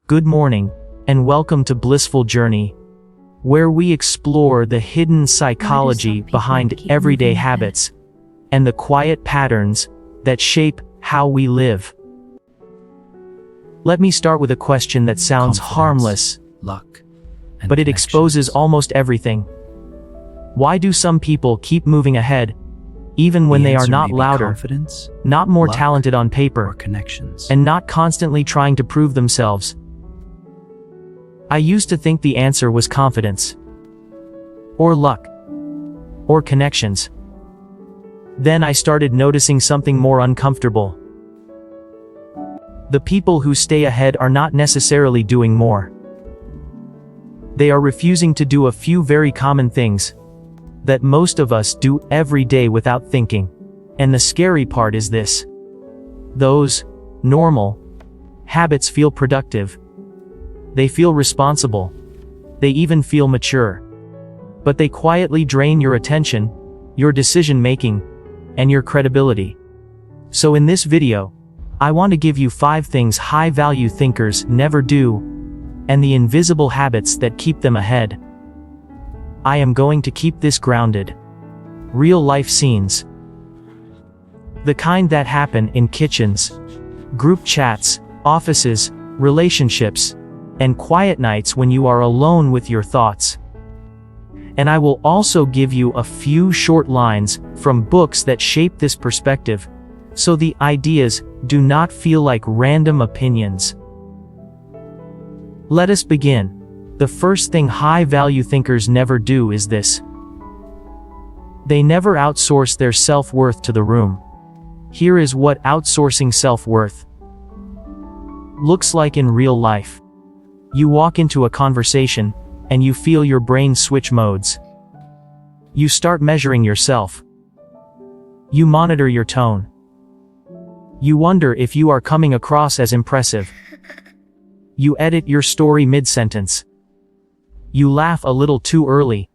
Good morning, and welcome to Blissful Journey, where we explore the hidden psychology behind everyday habits and the quiet patterns that shape how we live. Let me start with a question that sounds harmless, luck, but it exposes almost everything. Why do some people keep moving ahead, even when they are not louder, not more talented on paper, and not constantly trying to prove themselves? I used to think the answer was confidence, or luck, or connections. Then I started noticing something more uncomfortable. The people who stay ahead are not necessarily doing more. They are refusing to do a few very common things that most of us do every day without thinking. And the scary part is this: those normal habits feel productive. They feel responsible. They even feel mature. But they quietly drain your attention, your decision-making, and your credibility. So in this video, I want to give you 5 things high-value thinkers never do, and the invisible habits that keep them ahead. I am going to keep this grounded. Real-life scenes. The kind that happen in kitchens, group chats, offices, relationships, and quiet nights when you are alone with your thoughts. And I will also give you a few short lines from books that shape this perspective, so the ideas do not feel like random opinions. Let us begin. The first thing high-value thinkers never do is this. They never outsource their self-worth to the room. Here is what outsourcing self-worth looks like in real life. You walk into a conversation, and you feel your brain switch modes. You start measuring yourself. You monitor your tone. You wonder if you are coming across as impressive. You edit your story mid-sentence. You laugh a little too early.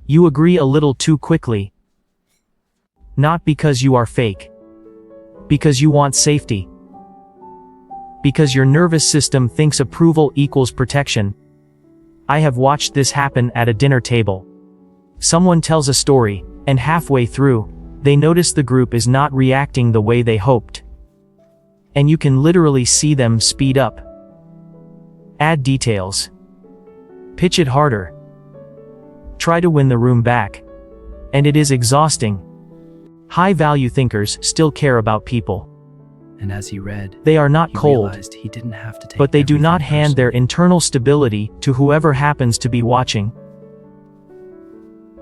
You agree a little too quickly. Not because you are fake. Because you want safety. Because your nervous system thinks approval equals protection. I have watched this happen at a dinner table. Someone tells a story, and halfway through, they notice the group is not reacting the way they hoped. And you can literally see them speed up. Add details. Pitch it harder. Try to win the room back. And it is exhausting. High-value thinkers still care about people. And as he read, they are not cold, he didn't have to take but they do not hand their internal stability to whoever happens to be watching.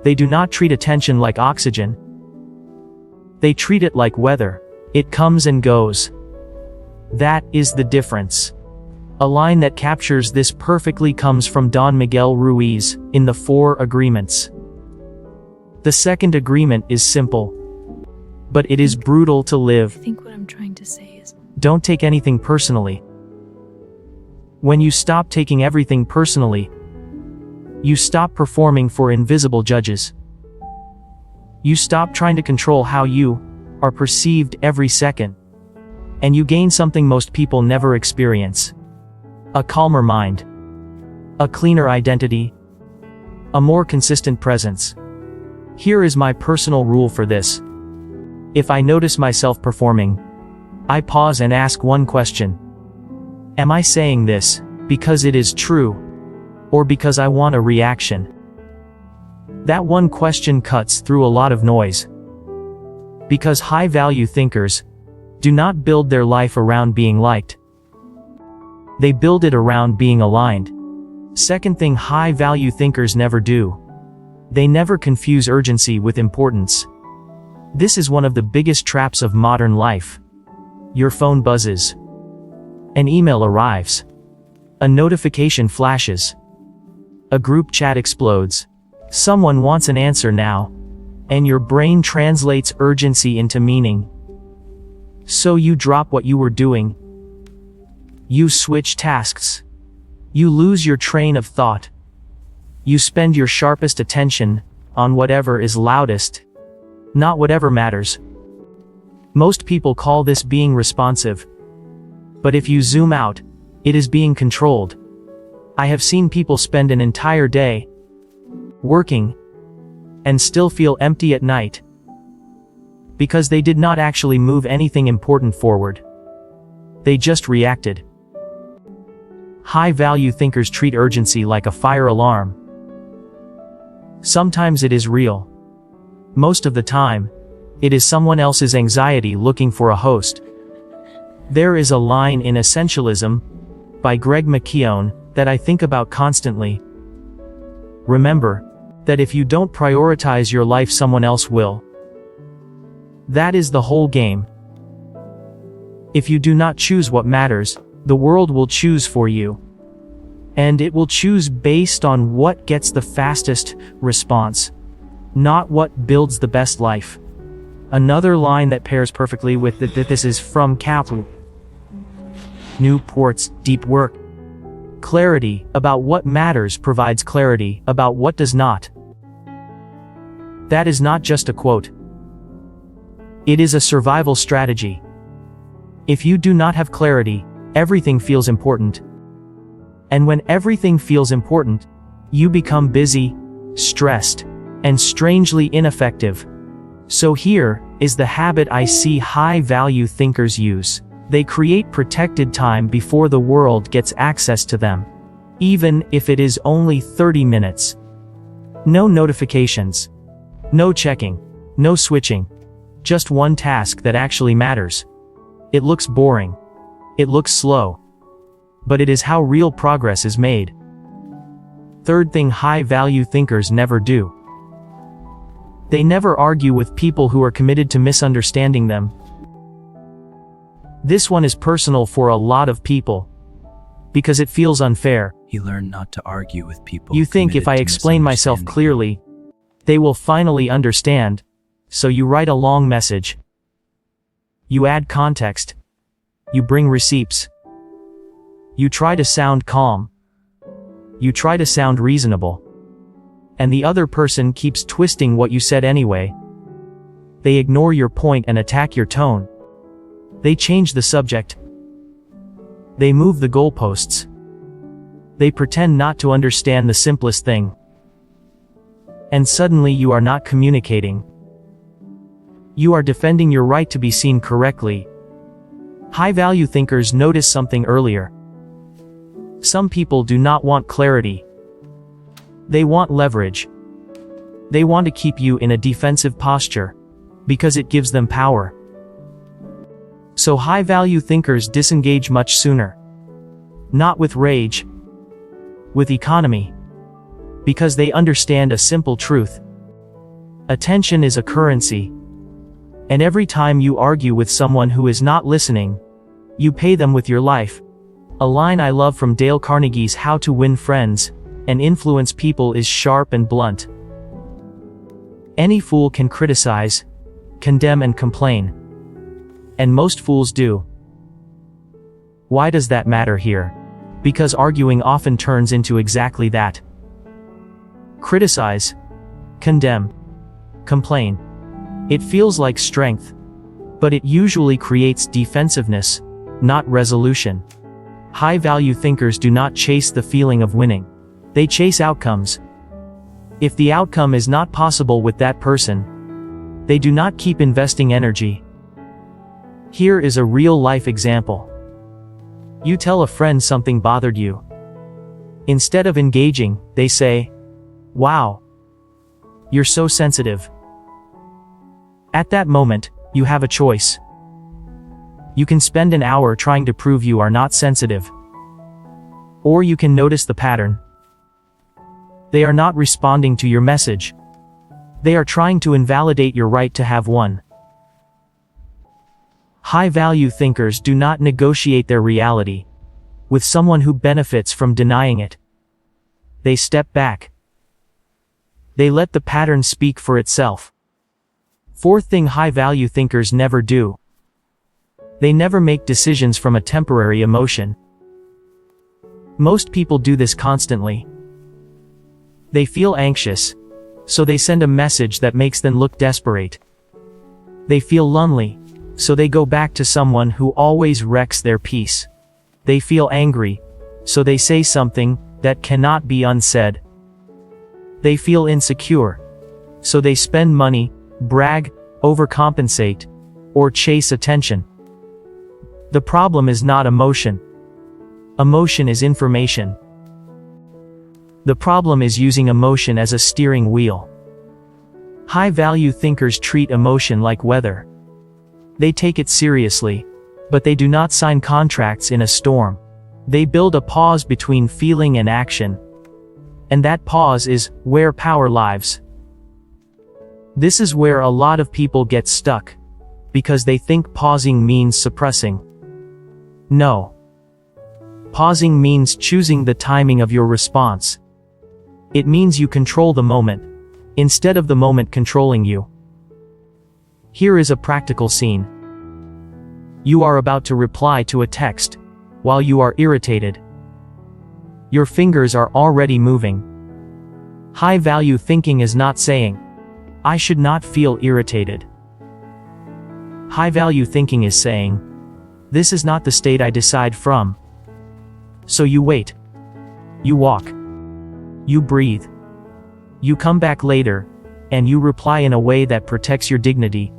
They do not treat attention like oxygen. They treat it like weather. It comes and goes. That is the difference. A line that captures this perfectly comes from Don Miguel Ruiz in The 4 Agreements. The second agreement is simple, but it is brutal to live. I think what I'm trying to say is, don't take anything personally. When you stop taking everything personally, you stop performing for invisible judges. You stop trying to control how you are perceived every second. And you gain something most people never experience. A calmer mind. A cleaner identity. A more consistent presence. Here is my personal rule for this. If I notice myself performing, I pause and ask one question. Am I saying this because it is true, or because I want a reaction? That one question cuts through a lot of noise. Because high-value thinkers do not build their life around being liked. They build it around being aligned. Second thing high-value thinkers never do. They never confuse urgency with importance. This is one of the biggest traps of modern life. Your phone buzzes. An email arrives. A notification flashes. A group chat explodes. Someone wants an answer now. And your brain translates urgency into meaning. So you drop what you were doing. You switch tasks. You lose your train of thought. You spend your sharpest attention on whatever is loudest, not whatever matters. Most people call this being responsive. But if you zoom out, It is being controlled. I have seen people spend an entire day working and still feel empty at night because they did not actually move anything important forward. They just reacted. High-value thinkers treat urgency like a fire alarm. Sometimes it is real. Most of the time, it is someone else's anxiety looking for a host. There is a line in Essentialism by Greg McKeown that I think about constantly. Remember that if you don't prioritize your life, someone else will. That is the whole game. If you do not choose what matters, the world will choose for you. And it will choose based on what gets the fastest response, not what builds the best life. Another line that pairs perfectly with this is from Cal Newport's Deep Work. Clarity about what matters provides clarity about what does not. That is not just a quote. It is a survival strategy. If you do not have clarity, everything feels important. And when everything feels important, you become busy, stressed, and strangely ineffective. So here is the habit I see high-value thinkers use. They create protected time before the world gets access to them. Even if it is only 30 minutes. No notifications. No checking. No switching. Just one task that actually matters. It looks boring. It looks slow. But it is how real progress is made. Third thing high-value thinkers never do. They never argue with people who are committed to misunderstanding them. This one is personal for a lot of people. Because it feels unfair. You learn not to argue with people. You think if committed I to explain myself misunderstanding clearly, they will finally understand. So you write a long message. You add context. You bring receipts. You try to sound calm. You try to sound reasonable. And the other person keeps twisting what you said anyway. They ignore your point and attack your tone. They change the subject. They move the goalposts. They pretend not to understand the simplest thing. And suddenly you are not communicating. You are defending your right to be seen correctly. High-value thinkers notice something earlier. Some people do not want clarity. They want leverage. They want to keep you in a defensive posture, because it gives them power. So high-value thinkers disengage much sooner. Not with rage. With economy. Because they understand a simple truth. Attention is a currency. And every time you argue with someone who is not listening, you pay them with your life. A line I love from Dale Carnegie's How to Win Friends and Influence People is sharp and blunt. Any fool can criticize, condemn and complain. And most fools do. Why does that matter here? Because arguing often turns into exactly that. Criticize, condemn, complain. It feels like strength, but it usually creates defensiveness, not resolution. High-value thinkers do not chase the feeling of winning. They chase outcomes. If the outcome is not possible with that person, they do not keep investing energy. Here is a real-life example. You tell a friend something bothered you. Instead of engaging, they say, "Wow, you're so sensitive." At that moment, you have a choice. You can spend an hour trying to prove you are not sensitive. Or you can notice the pattern. They are not responding to your message. They are trying to invalidate your right to have one. High-value thinkers do not negotiate their reality with someone who benefits from denying it. They step back. They let the pattern speak for itself. Fourth thing high-value thinkers never do. They never make decisions from a temporary emotion. Most people do this constantly. They feel anxious, so they send a message that makes them look desperate. They feel lonely, so they go back to someone who always wrecks their peace. They feel angry, so they say something that cannot be unsaid. They feel insecure, so they spend money, brag, overcompensate, or chase attention. The problem is not emotion. Emotion is information. The problem is using emotion as a steering wheel. High-value thinkers treat emotion like weather. They take it seriously, but they do not sign contracts in a storm. They build a pause between feeling and action. And that pause is where power lives. This is where a lot of people get stuck, because they think pausing means suppressing. No. Pausing means choosing the timing of your response. It means you control the moment, instead of the moment controlling you. Here is a practical scene. You are about to reply to a text, while you are irritated. Your fingers are already moving. High-value thinking is not saying, "I should not feel irritated." High-value thinking is saying, "This is not the state I decide from." So you wait. You walk. You breathe. You come back later, and you reply in a way that protects your dignity.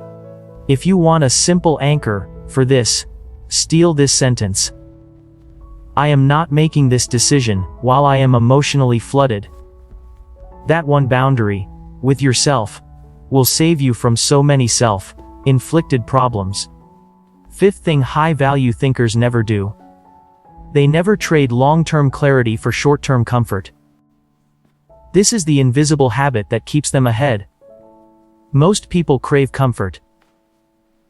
If you want a simple anchor for this, steal this sentence. I am not making this decision while I am emotionally flooded. That one boundary, with yourself, will save you from so many self-inflicted problems. Fifth thing high-value thinkers never do. They never trade long-term clarity for short-term comfort. This is the invisible habit that keeps them ahead. Most people crave comfort.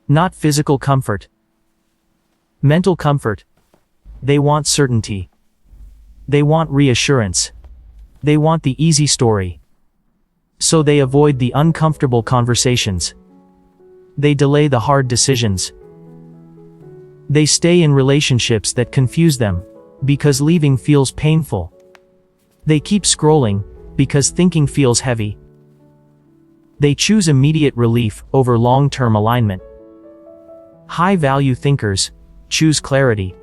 Not physical comfort. Mental comfort. They want certainty. They want reassurance. They want the easy story. So they avoid the uncomfortable conversations. They delay the hard decisions. They stay in relationships that confuse them, because leaving feels painful. They keep scrolling, because thinking feels heavy. They choose immediate relief over long-term alignment. High-value thinkers choose clarity.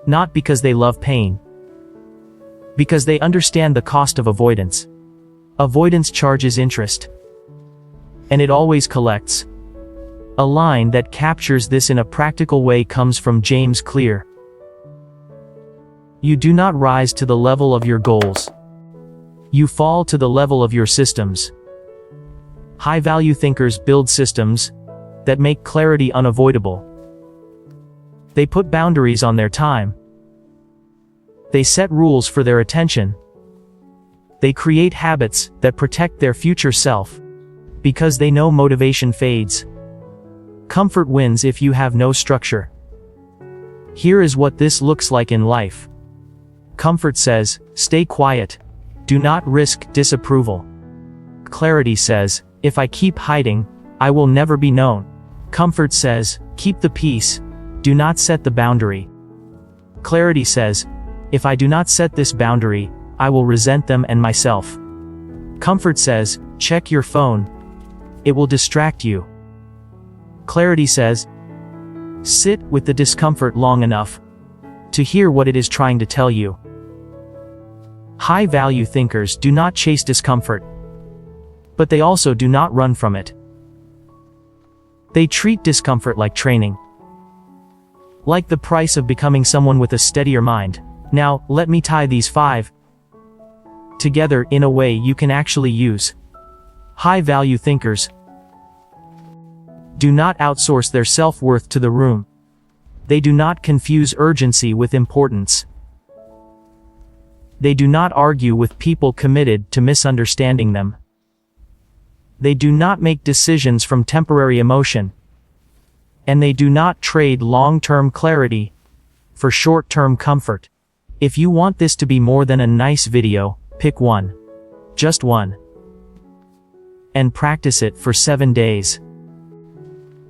Not because they love pain. Because they understand the cost of avoidance. Avoidance charges interest. And it always collects. A line that captures this in a practical way comes from James Clear. You do not rise to the level of your goals. You fall to the level of your systems. High-value thinkers build systems that make clarity unavoidable. They put boundaries on their time. They set rules for their attention. They create habits that protect their future self, because they know motivation fades. Comfort wins if you have no structure. Here is what this looks like in life. Comfort says, stay quiet. Do not risk disapproval. Clarity says, if I keep hiding, I will never be known. Comfort says, keep the peace. Do not set the boundary. Clarity says, if I do not set this boundary, I will resent them and myself. Comfort says, check your phone. It will distract you. Clarity says, sit with the discomfort long enough to hear what it is trying to tell you. High-value thinkers do not chase discomfort, but they also do not run from it. They treat discomfort like training. Like the price of becoming someone with a steadier mind. Now, let me tie these 5 together in a way you can actually use. High-value thinkers do not outsource their self-worth to the room. They do not confuse urgency with importance. They do not argue with people committed to misunderstanding them. They do not make decisions from temporary emotion. And they do not trade long-term clarity for short-term comfort. If you want this to be more than a nice video, pick one. Just one. And practice it for 7 days.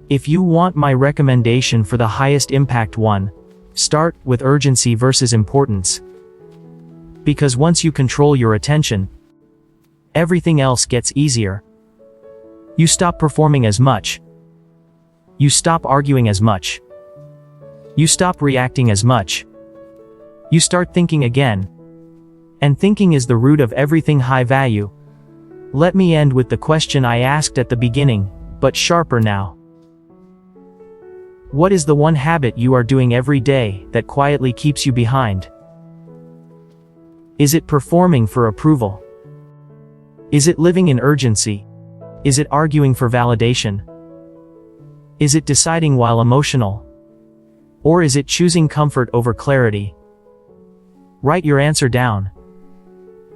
If you want my recommendation for the highest impact one, start with urgency versus importance. Because once you control your attention, everything else gets easier. You stop performing as much. You stop arguing as much. You stop reacting as much. You start thinking again. And thinking is the root of everything high value. Let me end with the question I asked at the beginning, but sharper now. What is the one habit you are doing every day that quietly keeps you behind? Is it performing for approval? Is it living in urgency? Is it arguing for validation? Is it deciding while emotional? Or is it choosing comfort over clarity? Write your answer down.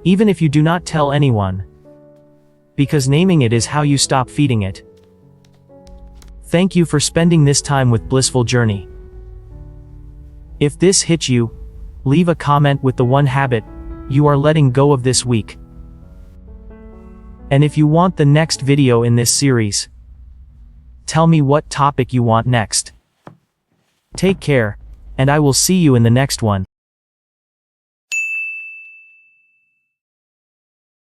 Even if you do not tell anyone. Because naming it is how you stop feeding it. Thank you for spending this time with Blissful Journey. If this hit you, leave a comment with the one habit you are letting go of this week. And if you want the next video in this series, tell me what topic you want next. Take care, and I will see you in the next one.